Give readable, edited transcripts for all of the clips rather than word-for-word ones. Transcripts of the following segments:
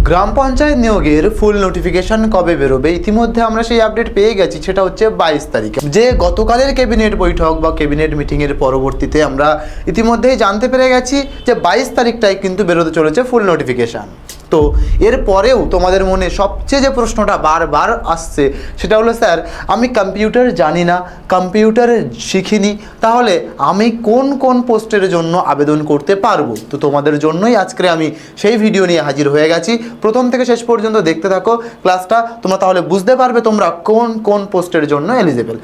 গ্রাম পঞ্চায়েত নিয়োগের ফুল নোটিফিকেশন কবে বেরোবে? ইতিমধ্যে আমরা সেই আপডেট পেয়ে গেছি, সেটা হচ্ছে 22 তারিখে। যে গতকালের ক্যাবিনেট বৈঠক বা ক্যাবিনেট মিটিংয়ের পরবর্তীতে আমরা ইতিমধ্যেই জানতে পেরে গেছি যে 22 তারিখটায় কিন্তু বেরোতে চলেছে ফুল নোটিফিকেশান। তো এর পরেও তোমাদের মনে সবচেয়ে যে প্রশ্নটা বারবার আসছে সেটা হলো, স্যার আমি কম্পিউটার জানি না, কম্পিউটার শিখিনি, তাহলে আমি কোন কোন পোস্টের জন্য আবেদন করতে পারবো? তো তোমাদের জন্যই আজকে আমি সেই ভিডিও নিয়ে হাজির হয়ে গেছি। প্রথম থেকে শেষ পর্যন্ত দেখতে থাকো ক্লাসটা, তোমরা তাহলে বুঝতে পারবে তোমরা কোন কোন পোস্টের জন্য এলিজিবল।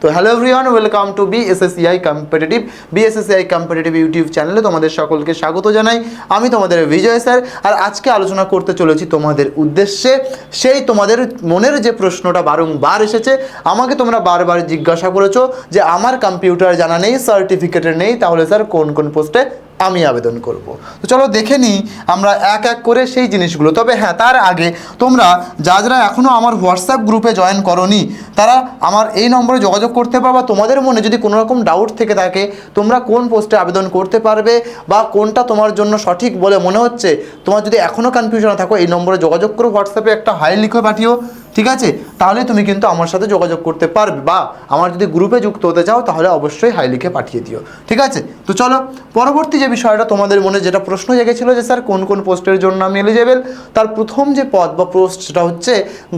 তো hello everyone, welcome to BSSCI competitive YouTube চ্যানেলে তোমাদের সকলকে স্বাগত জানাই। আমি তোমাদের বিজয় স্যার, আর আজকে আলোচনা করতে চলেছি তোমাদের উদ্দেশ্যে সেই তোমাদের মনের যে প্রশ্নটা বারংবার এসেছে, আমাকে তোমরা বারবার জিজ্ঞাসা করেছো যে আমার কম্পিউটার জানা নেই, সার্টিফিকেটের নেই, তাহলে স্যার কোন কোন পোস্টে আমি আবেদন করব। তো চলো দেখে নিই আমরা এক এক করে সেই জিনিসগুলো। তবে হ্যাঁ, তার আগে তোমরা যারা এখনও আমার হোয়াটসঅ্যাপ গ্রুপে জয়েন করোনি তারা আমার এই নম্বরে যোগাযোগ করতে পারবা। তোমাদের মনে যদি কোনো রকম ডাউট থেকে থাকে তোমরা কোন পোস্টে আবেদন করতে পারবে বা কোনটা তোমার জন্য সঠিক বলে মনে হচ্ছে, তোমার যদি এখনও কনফিউশন থাকো এই নম্বরে যোগাযোগ করো, হোয়াটসঅ্যাপে একটা হাই লিখে পাঠিও, ঠিক আছে? তাহলে তুমি কিন্তু আমার সাথে যোগাযোগ করতে পারবে, বা আমার যদি গ্রুপে যুক্ত হতে চাও তাহলে অবশ্যই হাই লিখে পাঠিয়ে দিও, ঠিক আছে? তো চলো পরবর্তী যে বিষয়টা তোমাদের মনে যেটা প্রশ্ন জেগেছিল যে স্যার কোন কোন পোস্টের জন্য আমি এলিজেবল, তার প্রথম যে পদ বা পোস্ট সেটা হচ্ছে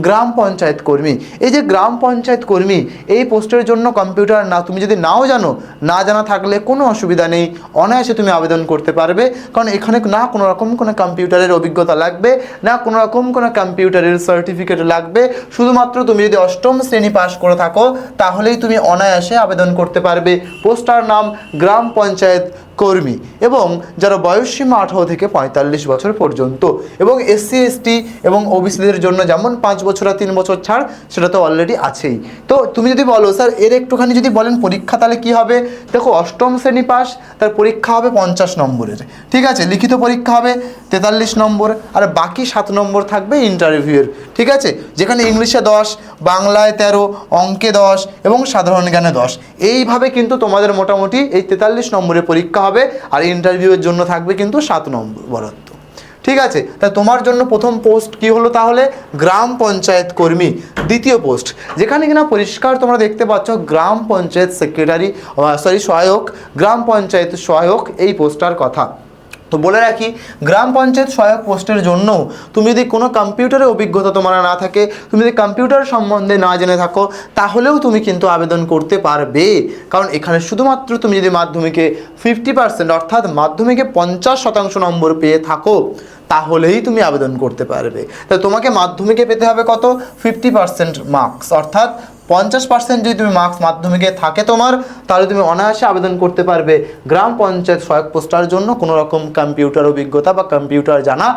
গ্রাম পঞ্চায়েত কর্মী। এই যে গ্রাম পঞ্চায়েত কর্মী, এই পোস্টের জন্য কম্পিউটার না তুমি যদি নাও জানো, না জানা থাকলে কোনো অসুবিধা নেই, অনায়াসে তুমি আবেদন করতে পারবে। কারণ এখানে না কোনো রকম কোনো কম্পিউটারের অভিজ্ঞতা লাগবে, না কোনো রকম কোনো কম্পিউটারের সার্টিফিকেট লাগবে। শুধুমাত্র তুমি যদি অষ্টম শ্রেণী পাস করে থাকো তাহলেই তুমি অনায়াসে আবেদন করতে পারবে। পোস্টার নাম গ্রাম পঞ্চায়েত কর্মী, এবং যারা বয়সসীমা 18 থেকে 45 বছর পর্যন্ত, এবং এসসি এসটি এবং ওবিসিদের জন্য যেমন 5 বছর আর 3 বছর ছাড় সেটা তো অলরেডি আছেই। তো তুমি যদি বলো স্যার এর একটুখানি যদি বলেন পরীক্ষা তাহলে কি হবে, দেখো অষ্টম শ্রেণী পাস, তার পরীক্ষা হবে 50 নম্বরের, ঠিক আছে? লিখিত পরীক্ষা হবে 43 নম্বর, আর বাকি 7 নম্বর থাকবে ইন্টারভিউয়ের, ঠিক আছে? যেখানে ইংলিশে 10, বাংলায় 13, অঙ্কে 10 এবং সাধারণ জ্ঞানে 10, এইভাবে কিন্তু তোমাদের মোটামুটি এই 43 নম্বরের পরীক্ষা হবে, আর ইন্টারভিউয়ের জন্য থাকবে কিন্তু 7 নম্বর বরাদ্দ, ঠিক আছে? তা তোমার জন্য প্রথম পোস্ট কি হলো তাহলে? গ্রাম পঞ্চায়েত কর্মী। দ্বিতীয় পোস্ট যেখানে কিনা পরিষ্কার তোমরা দেখতে পাচ্ছ গ্রাম পঞ্চায়েত সেক্রেটারি, সহায়ক, গ্রাম পঞ্চায়েত সহায়ক, এই পোস্টটার কথা। তো বলে রাখি, গ্রাম পঞ্চায়েত সহায়ক পোস্টের জন্য তুমি যদি কোনো কম্পিউটারের অভিজ্ঞতা তোমার না থাকে, তুমি যদি কম্পিউটার সম্বন্ধে না জেনে থাকো, তাহলেও তুমি কিন্তু আবেদন করতে পারবে। কারণ এখানে শুধুমাত্র তুমি যদি মাধ্যমিকে 50% অর্থাৎ মাধ্যমিকে 50% নম্বর পেয়ে থাকো তাহলেই তুমি আবেদন করতে পারবে। তাই তোমাকে মাধ্যমিকে পেতে হবে কত? 50% মার্কস, অর্থাৎ 50% যদি তুমি মার্কস মাধ্যমিকে থাকে তোমার, তাহলে তুমি অনায়াসে আবেদন করতে পারবে গ্রাম পঞ্চায়েত সহায়ক পোস্টার জন্য কোনো রকম কম্পিউটার অভিজ্ঞতা বা কম্পিউটার জানা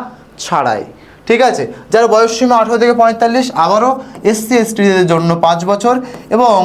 ছাড়াই, ঠিক আছে? যার বয়সসীমা 18 থেকে 45, আবারও এসসি এসটিদের জন্য 5 বছর এবং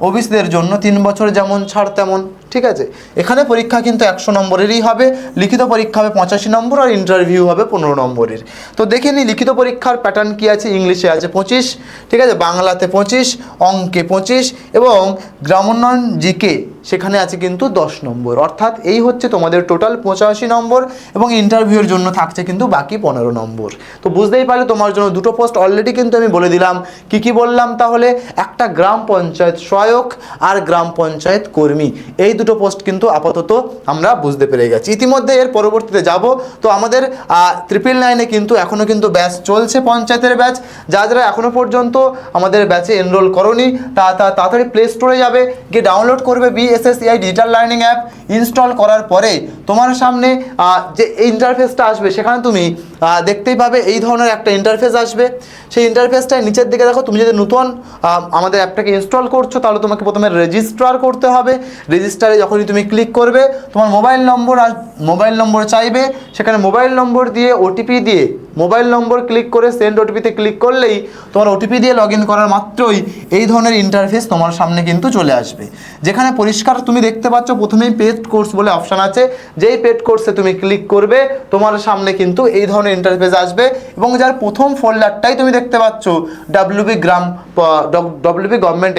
ওবিসিদের জন্য 3 বছর, যেমন ছাড় তেমন, ঠিক আছে? এখানে পরীক্ষা কিন্তু 100 নম্বরেরই হবে, লিখিত পরীক্ষা হবে 85 নম্বর আর ইন্টারভিউ হবে 15 নম্বরের। তো দেখে নিই লিখিত পরীক্ষার প্যাটার্ন কী আছে। ইংলিশে আছে 25, ঠিক আছে? বাংলাতে 25, অঙ্কে 25 এবং গ্রামোন্নয়ন জিকে সেখানে আছে কিন্তু 10 নম্বর, অর্থাৎ এই হচ্ছে তোমাদের টোটাল 85 নম্বর, এবং ইন্টারভিউয়ের জন্য থাকছে কিন্তু বাকি 15 নম্বর। তো বুঝতেই পারলে তোমার জন্য দুটো পোস্ট অলরেডি কিন্তু আমি বলে দিলাম। কি কি বললাম তাহলে? একটা গ্রাম পঞ্চায়েত সহায়ক আর গ্রাম পঞ্চায়েত কর্মী, এই দুটো পোস্ট কিন্তু আপাতত আমরা বুঝতে পেরে গেছি। ইতিমধ্যে এর পরবর্তীতে যাব। তো আমাদের 999-এ কিন্তু এখনও কিন্তু ব্যাচ চলছে, পঞ্চায়েতের ব্যাচ। যারা এখনও পর্যন্ত আমাদের ব্যাচে এনরোল করোনি তাড়াতাড়ি প্লে স্টোরে যাবে, গিয়ে ডাউনলোড করবে BSSCI digital learning app. Install করার পরে তোমার সামনে যে ইন্টারফেসটা আসবে সেখানে তুমি দেখতেই পাবে এই ধরনের একটা ইন্টারফেস আসবে। সেই ইন্টারফেসটায় নিচের দিকে দেখো, তুমি যদি নতুন আমাদের অ্যাপটাকে ইনস্টল করছো তাহলে তোমাকে প্রথমে রেজিস্টার করতে হবে। রেজিস্টার রেজিস্টারে যখনই তুমি ক্লিক করবে তোমার মোবাইল নম্বর চাইবে, সেখানে মোবাইল নম্বর দিয়ে ওটিপি দিয়ে মোবাইল নম্বর ক্লিক করে সেন্ড ওটিপিতে ক্লিক করলেই তোমার ওটিপি দিয়ে লগ ইন করার মাত্রই এই ধরনের ইন্টারফেস তোমার সামনে কিন্তু চলে আসবে, যেখানে পরিষ্কার তুমি দেখতে পাচ্ছ প্রথমেই পেড কোর্স বলে অপশান আছে। যেই পেড কোর্সে তুমি ক্লিক করবে তোমার সামনে কিন্তু এই ধরনের ইন্টারফেস আসবে, এবং যার প্রথম ফোল্ডারটাই তুমি দেখতে পাচ্ছ ডব্লিউবি গভর্নমেন্ট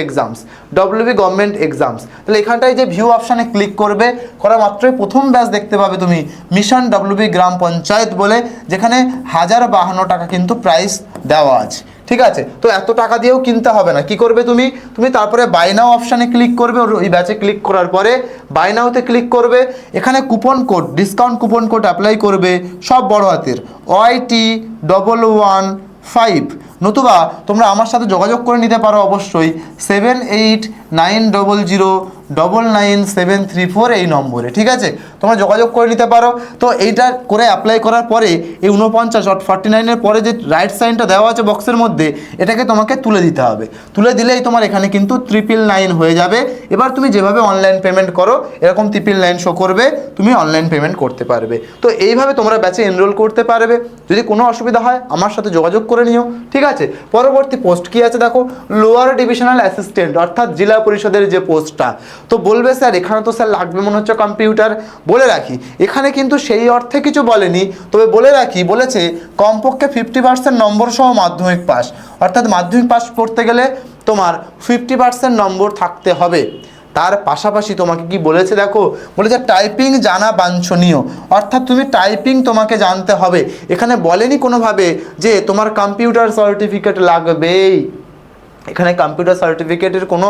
এক্সামস। তাহলে এখানটায় যে ভিউ অপশানে ক্লিক করবে, করা মাত্রই প্রথম ব্যাচ দেখতে পাবে তুমি মিশন ডব্লিউবি গ্রাম পঞ্চায়েত বলে, যেখানে 1052 টাকা কিন্তু প্রাইস দেওয়া আছে। ঠিক আছে, তো এত টাকা দিয়েও কিনতে হবে না। কি করবে তুমি তারপরে বাই নাও অপশানে ক্লিক করবে, ওই ব্যাচে ক্লিক করার পরে বাই নাওতে ক্লিক করবে। এখানে ডিসকাউন্ট কুপন কোড অ্যাপ্লাই করবে, সব বড় হাতের YT115, নতুবা তোমরা আমার সাথে যোগাযোগ করে নিতে পারো অবশ্যই 7890999734 এই নম্বরে। ঠিক আছে, তোমরা যোগাযোগ করে নিতে পারো। তো এইটা করে অ্যাপ্লাই করার পরে এই 49 পরে যে রাইট সাইনটা দেওয়া আছে বক্সের মধ্যে, এটাকে তোমাকে তুলে দিতে হবে। তুলে দিলেই তোমার এখানে কিন্তু 999 হয়ে যাবে। এবার তুমি যেভাবে অনলাইন পেমেন্ট করো এরকম 999 শো করবে, তুমি অনলাইন পেমেন্ট করতে পারবে। তো এইভাবে তোমরা ব্যাচে এনরোল করতে পারবে। যদি কোনো অসুবিধা হয় আমার সাথে যোগাযোগ করে নিও। ঠিক আছে, পরবর্তী পোস্ট কি আছে দেখো, লোয়ার ডিভিশনাল অ্যাসিস্ট্যান্ট, অর্থাৎ জেলা পরিষদের যে পোস্টটা। তো বলবে স্যার এখানে তো স্যার লাগবে মনে হচ্ছে কম্পিউটার। বলে রাখি এখানে কিন্তু সেই অর্থে কিছু বলেনি, তবে বলেছে কমপক্ষে 50% নম্বর সহ মাধ্যমিক পাস, অর্থাৎ মাধ্যমিক পাস করতে গেলে তোমার 50% নম্বর থাকতে হবে। তার পাশাপাশি তোমাকে কি বলেছে দেখো, বলেছে টাইপিং জানা বাঞ্ছনীয়, অর্থাৎ তুমি টাইপিং তোমাকে জানতে হবে। এখানে বলেনি কোনোভাবে যে তোমার কম্পিউটার সার্টিফিকেট লাগবেই, এখানে কম্পিউটার সার্টিফিকেটের কোনো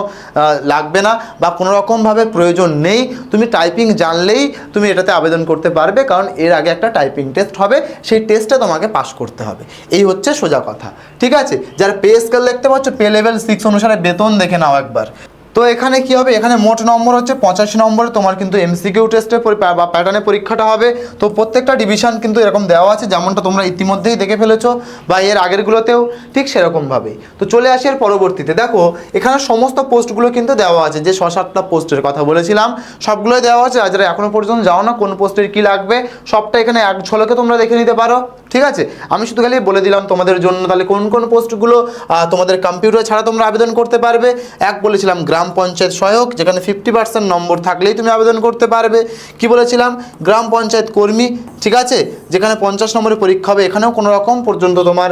লাগবে না বা কোনো রকমভাবে প্রয়োজন নেই। তুমি টাইপিং জানলেই তুমি এটাতে আবেদন করতে পারবে, কারণ এর আগে একটা টাইপিং টেস্ট হবে, সেই টেস্টে তোমাকে পাস করতে হবে। এই হচ্ছে সোজা কথা। ঠিক আছে, যার পে স্কেল দেখতে পাচ্ছ, পে লেভেল 6 অনুসারে বেতন দেখে নাও একবার। তো এখানে কি হবে, এখানে মোট নম্বর হচ্ছে 85 নম্বরে তোমার কিন্তু এমসিকিউ টেস্টে বা প্যাটার্নে পরীক্ষাটা হবে। তো প্রত্যেকটা ডিভিশন কিন্তু এরকম দেওয়া আছে, যেমনটা তোমরা ইতিমধ্যেই দেখে ফেলেছো বা এর আগেরগুলোতেও ঠিক সেরকমভাবেই। তো চলে আসি এর পরবর্তীতে, দেখো এখানে সমস্ত পোস্টগুলো কিন্তু দেওয়া আছে, যে 6-7টা পোস্টের কথা বলেছিলাম সবগুলোই দেওয়া আছে। আর যারা এখনও পর্যন্ত যাও না কোন পোস্টের কী লাগবে সবটা এখানে এক ঝলকে তোমরা দেখে নিতে পারো। ঠিক আছে, আমি শুধু খালি বলে দিলাম তোমাদের জন্য তাহলে কোন কোন পোস্টগুলো তোমাদের কম্পিউটার ছাড়া তোমরা আবেদন করতে পারবে। এক বলেছিলাম গ্রাম পঞ্চায়েত সহায়ক, যেখানে 50% নম্বর থাকলেই তুমি আবেদন করতে পারবে। কি বলেছিলাম, গ্রাম পঞ্চায়েত কর্মী, ঠিক আছে, যেখানে 50 নম্বরের পরীক্ষা হবে, এখানেও কোনো রকম পর্যন্ত তোমার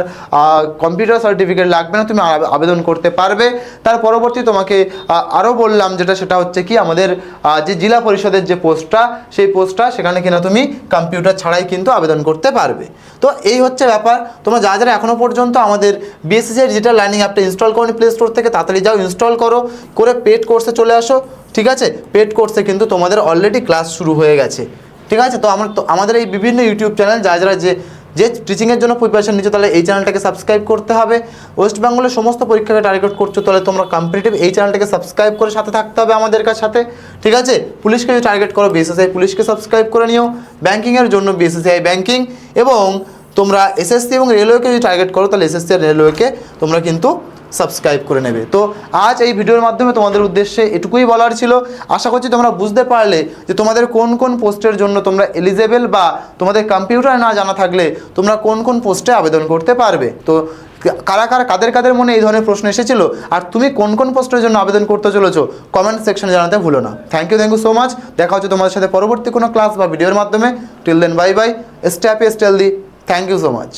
কম্পিউটার সার্টিফিকেট লাগবে না, তুমি আবেদন করতে পারবে। তার পরবর্তী তোমাকে আরও বললাম সেটা হচ্ছে কি আমাদের যে জেলা পরিষদের যে পোস্টটা, সেই পোস্টটা সেখানে কিনা তুমি কম্পিউটার ছাড়াই কিন্তু আবেদন করতে পারবে। তো এই হচ্ছে ব্যাপার। তোমরা যারা এখনও পর্যন্ত আমাদের বিএসএসসি ডিজিটাল লার্নিং অ্যাপটা ইনস্টল করো প্লে স্টোর থেকে, তাড়াতাড়ি যাও ইনস্টল করে পেড কোর্সে চলে আসো। ঠিক আছে, পেড কোর্সে কিন্তু তোমাদের অলরেডি ক্লাস শুরু হয়ে গেছে। ঠিক আছে, তো আমাদের এই বিভিন্ন ইউটিউব চ্যানেল যারা যে টিচিংয়ের জন্য প্রিপারেশন নিচ্ছ, তাহলে এই চ্যানেলটাকে সাবস্ক্রাইব করতে হবে। ওয়েস্ট বেঙ্গলের সমস্ত পরীক্ষাকে টার্গেট করছো, তাহলে তোমরা কম্পিটিটিভ এই চ্যানেলটাকে সাবস্ক্রাইব করে সাথে থাকতে হবে আমাদের সাথে। ঠিক আছে, পুলিশকে যদি টার্গেট করো বিএসএসসি পুলিশকে সাবস্ক্রাইব করে নিও, ব্যাঙ্কিংয়ের জন্য বিএসএসসি ব্যাঙ্কিং, এবং তোমরা এসএসসি এবং রেলওয়েকে যদি টার্গেট করো তাহলে এসএসসি আর রেলওয়েকে তোমরা কিন্তু সাবস্ক্রাইব করে নেবে। তো আজ এই ভিডিওর মাধ্যমে তোমাদের উদ্দেশ্যে এটুকুই বলার ছিল। আশা করছি তোমরা বুঝতে পারলে যে তোমাদের কোন কোন পোস্টের জন্য তোমরা এলিজেবল, বা তোমাদের কম্পিউটার না জানা থাকলে তোমরা কোন কোন পোস্টে আবেদন করতে পারবে। তো কাদের মনে এই ধরনের প্রশ্ন এসেছিল, আর তুমি কোন কোন পোস্টের জন্য আবেদন করতে চলেছো কমেন্ট সেকশনে জানাতে ভুলো না। Thank you so much. দেখা হচ্ছে তোমাদের সাথে পরবর্তী কোনো ক্লাস বা ভিডিওর মাধ্যমে। Till then bye bye, stay happy, stay healthy. Thank you so much.